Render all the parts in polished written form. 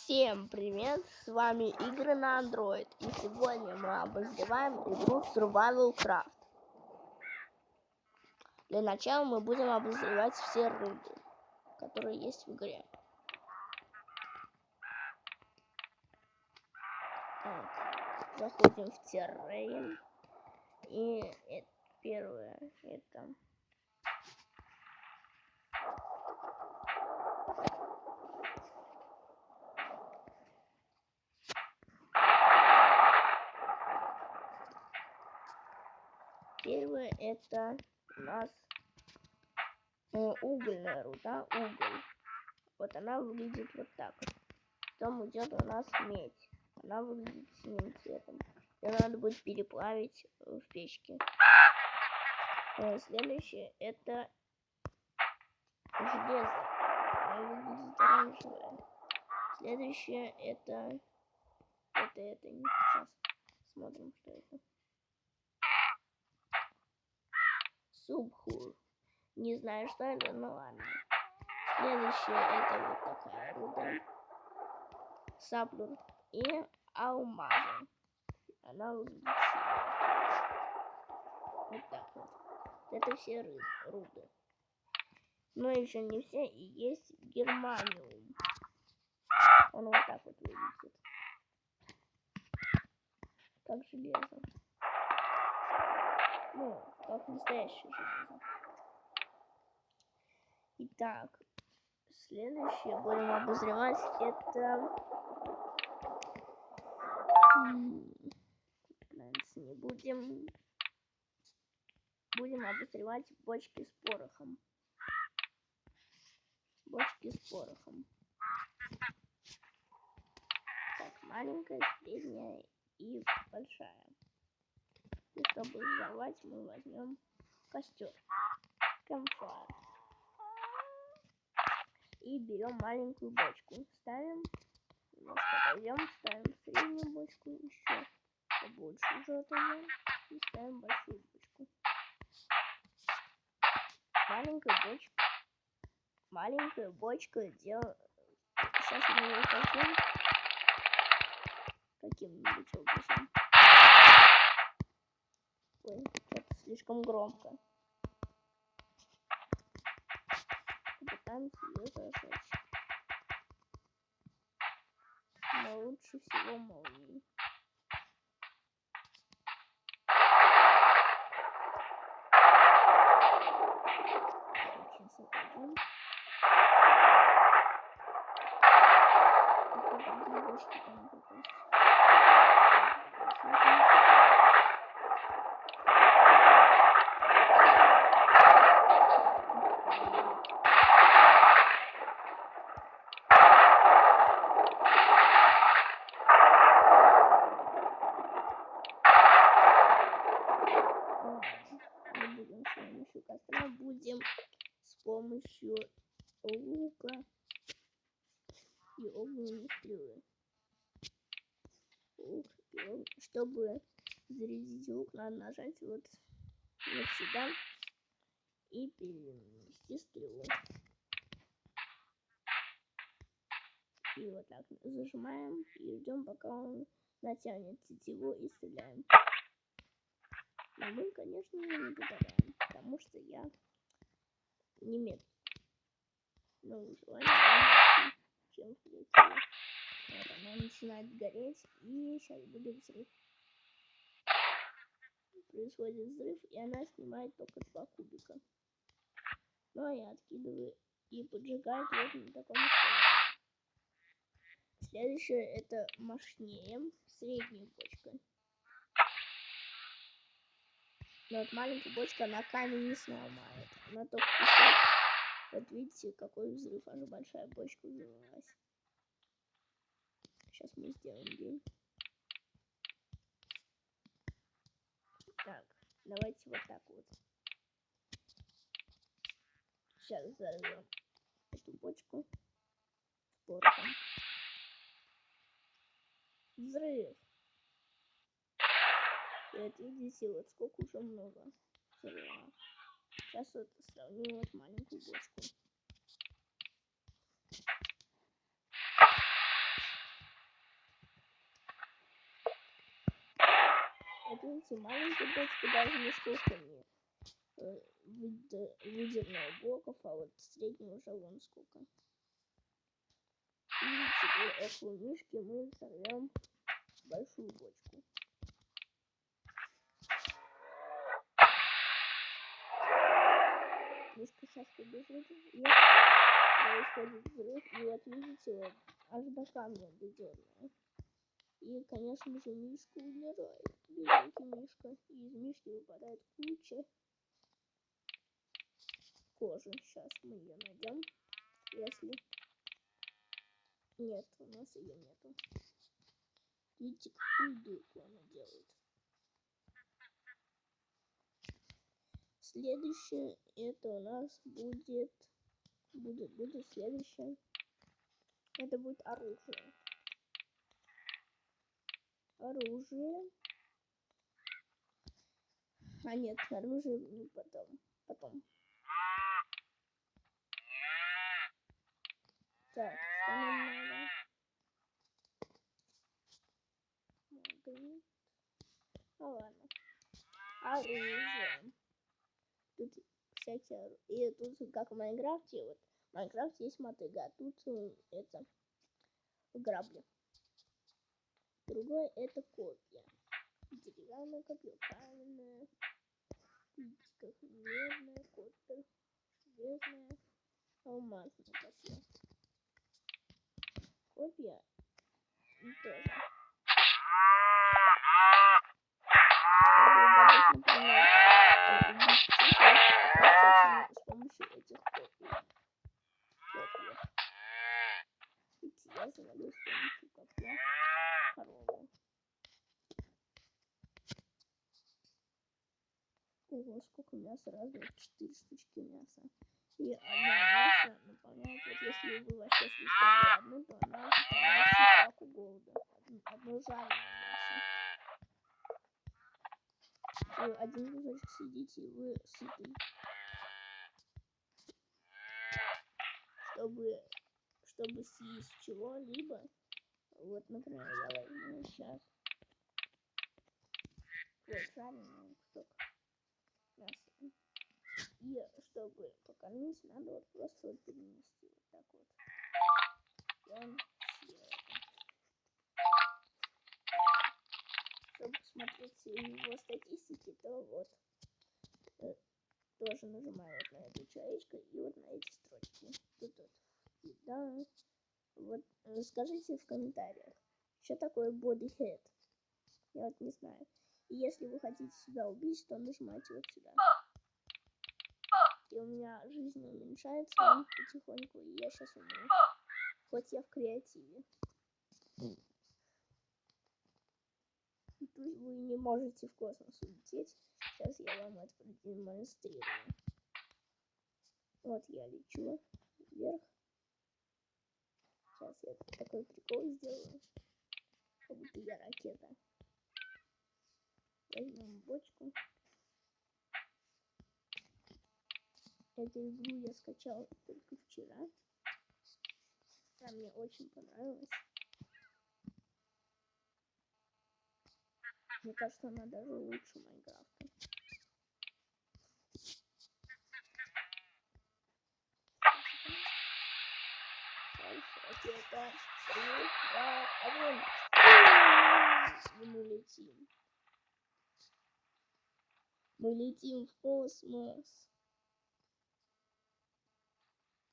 Всем привет, с вами игры на Android, и сегодня мы обозреваем игру Survival Craft. Для начала мы будем обозревать все рыбы, которые есть в игре. Так, заходим в террейн, и первое это... Первое это у нас угольная руда, уголь. Вот она выглядит вот так. Потом идет у нас медь. Она выглядит синим цветом. Ее надо будет переплавить в печке. Следующее это железо. Она выглядит оранжевое. Следующее это не сейчас. Смотрим, что это. Субхур. Не знаю, что это, но ладно. Следующее это вот такая руда. Саплюр и алмазы. Она выглядит синяя. Вот так вот. Это все руды. Но еще не все, и есть германиум. Он вот так вот выглядит. Как железо. Ну, как настоящее железо. Итак, следующее будем обозревать это... не будем. Будем обозревать бочки с порохом. Бочки с порохом. Так, маленькая, средняя и большая. И чтобы взорвать, мы возьмем костер. Campfire. И берем маленькую бочку. Ставим. Немножко отойдем. Ставим среднюю бочку. Еще побольше уже отойдем. И ставим большую бочку. Маленькая бочка делаем. Сейчас мы ее возьмем. Каким-нибудь образом. Ой, это слишком громко. Попытаемся ее зажечь. Но лучше всего молнией. Сейчас отойдем. Бочки там попасть. Будем с помощью лука и огненной стрелы. Чтобы зарядить лук, надо нажать вот сюда и перенести стрелу. И вот так зажимаем и ждем, пока он натянет тетиву, и стреляем. Но мы, конечно, не попадаем, потому что я не метр. Но желание, чем встретила. Вот она начинает гореть, и сейчас будет взрыв. Происходит взрыв, и она снимает только 2 кубика. Но я откидываю и поджигает вот на таком основании. Следующее это мощнее, средняя бочка. Но вот маленькая бочка на камень не сломает. Она только писает. Вот видите, какой взрыв, аж большая бочка взорвалась. Сейчас мы сделаем день. Так, давайте вот так вот. Сейчас взорвем эту бочку с порохом. Взрыв. И вот видите, вот сколько уже много взрыва. Сейчас вот сравним вот маленькую бочку. Вот видите, маленький ботик даже нисколько не выдернул блоков, а вот средний уже вон сколько. И теперь около мишки мы взорвем большую бочку. Мишка сейчас побежит, и происходит взрыв, и вот видите, вот, аж до камня додернула. И, конечно же, мишка умирает, бедненький мишка, и из мишки выпадает куча кожи. Сейчас мы ее найдем, если... Нет, у нас ее нету. Видите, какую дырку она делает. Следующее, это у нас будет следующее. Это будет оружие. Оружие. А нет, оружие не потом. Так, что нам надо? Магнит. А ладно. Оружие. Тут всякие... И тут, как в Майнкрафте, вот в Майнкрафте есть мотыга, а тут это грабли. Другое это копья. Деревянное копье, каменное. Видите, как медное, копье, железное, алмазное копье. Копья тоже. Чтобы добыть, например, убить с помощью этих копий. Видите, я завалил с помощью копья корову. Ого, сколько мяса, раз, два, 4 штучки мяса. И одна мясо наполняет, вот если вы вообще слишком голодны, то она заполняет шестаку голода. Одно жареное мясо. Вы один кусочек съедите, и вы сыты. Чтобы съесть чего-либо, вот, например, я возьму сейчас вот жареный кусок мяса. И чтобы покормить, надо вот просто вот перенести вот так вот. И он съел это. Чтобы посмотреть его статистики, то вот тоже нажимаю вот на эту человечко и вот на эти строчки. Тут вот еда. Вот скажите в комментариях, что такое body head. Я вот не знаю. И если вы хотите себя убить, то нажимайте вот сюда. И у меня жизнь уменьшается потихоньку, и я сейчас умру. Хоть я в креативе. И тут вы не можете в космос улететь. Сейчас я вам это продемонстрирую. Вот я лечу вверх. Сейчас я такой прикол сделаю. Как будто я ракета. Возьмем бочку. Эту игру я скачал только вчера. Она мне очень понравилась. Мне кажется, она даже лучше Майнкрафта. Ракета. 3, 2, 1. И мы летим. Мы летим в космос.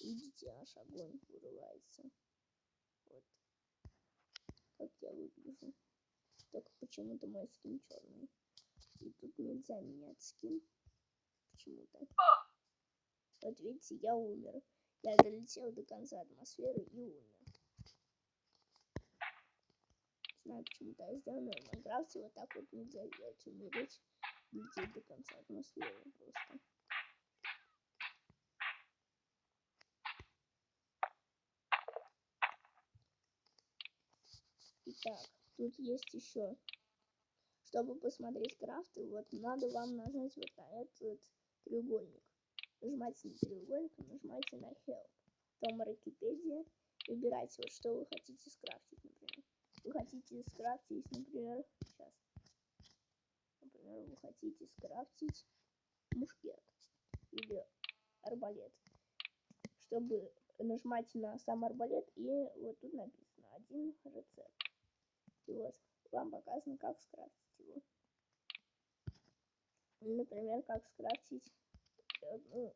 Видите, аж огонь вырывается. Вот. Как я выгляжу. Только почему-то мой скин черный. И тут нельзя менять скин. Почему-то. Вот видите, я умер. Я долетел до конца атмосферы и умер. Не знаю, почему-то я сделал, но в Майнкрафте вот так вот нельзя делать. Умереть, лететь до конца атмосферы просто. Итак, тут есть еще. Чтобы посмотреть крафты, вот надо вам нажать вот на этот треугольник. Нажимайте на треугольник, нажимайте на Help. Потом Википедия. Выбирайте, вот что вы хотите скрафтить, например. Вы хотите скрафтить, например, сейчас. например, вы хотите скрафтить мушкет или арбалет, чтобы нажимать на сам арбалет, и вот тут написано 1 рецепт. И вот вам показано, как скрафтить его. Например, как скрафтить эту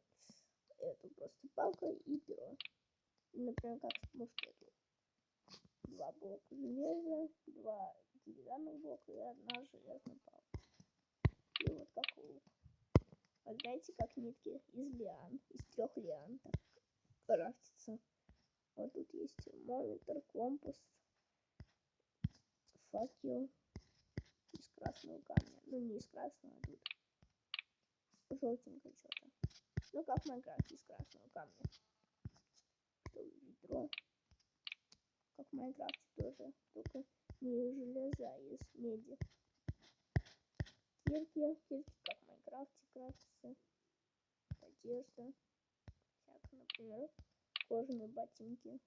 просто палку и перо. И, например, как мушкету. 2 блока железа, 2 деревянных блока и 1 железная палка. И вот как лук. Вот знаете, как нитки из лиан, из 3 лиан так крафтится. Вот тут есть монитор, компас, факел из красного камня. Ну, не из красного, а тут желтенькое что-то. Ну, как в Майнкрафте из красного камня. Что ведро. Как в Майнкрафте тоже, только не из железа, а из меди. Кирки, как в Майнкрафте крафтятся. Одежда. Всякое, например, кожаные ботинки.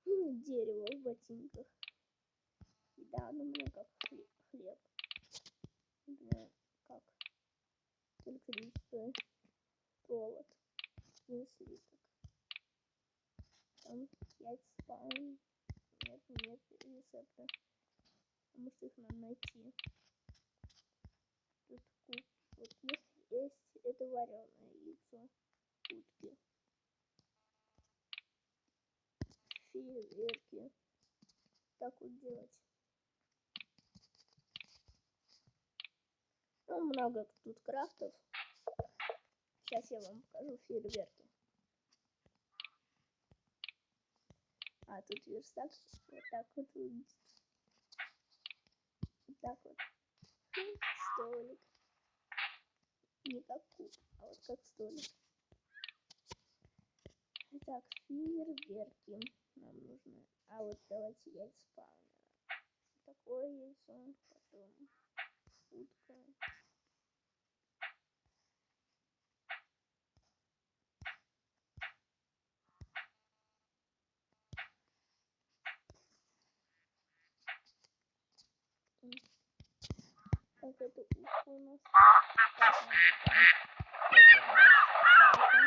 Дерево в ботинках. Да, например, как хлеб. Например, как электричество, провод, 1 слиток. Там 5 спаун. Нет рецепта. Потому что их надо найти. Тут вот есть это вареное яйцо. Утки. Фейерверки. Так вот делать. Ну, много тут крафтов. Сейчас я вам покажу фейерверки. А тут верстак. Вот так вот выглядит. Вот так вот. Столик. Не как куб, а вот как столик. Так, фейерверки нам нужны. А вот давайте яйца спавнера. Такое яйцо, потом утка. Так, это утка у нас. Так, это у нас чайка.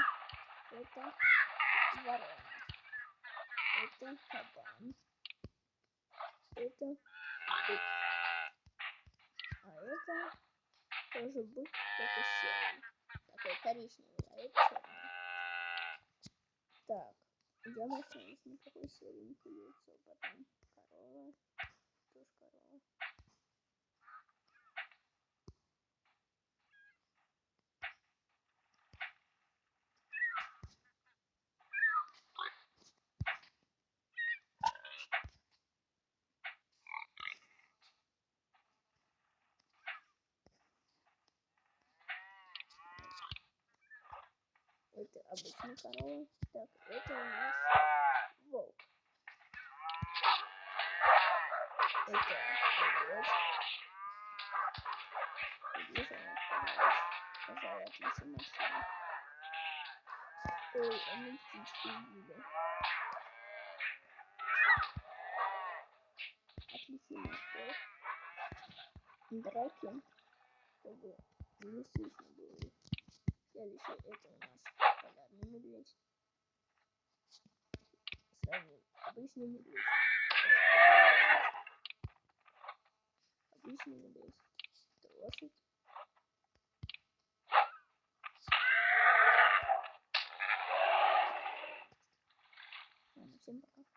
Это ворона. Это кабан. Это бык. А это тоже бык, только серый. Такой коричневый, а это черный. Так, идем осталось никакой серенькое яйцо. Потом корова. Тоже корова. Это обычная корова. Так, это у нас волк. Это медведь. Медвежонок, пожалуй, от лисой машины. Ой, а мы птичку убили. Отличный морковь. Драки, чтобы не слышно было их. Следующее это у нас полярный медведь. Сразу обычный медведь. Обычный медведь. Это лошадь.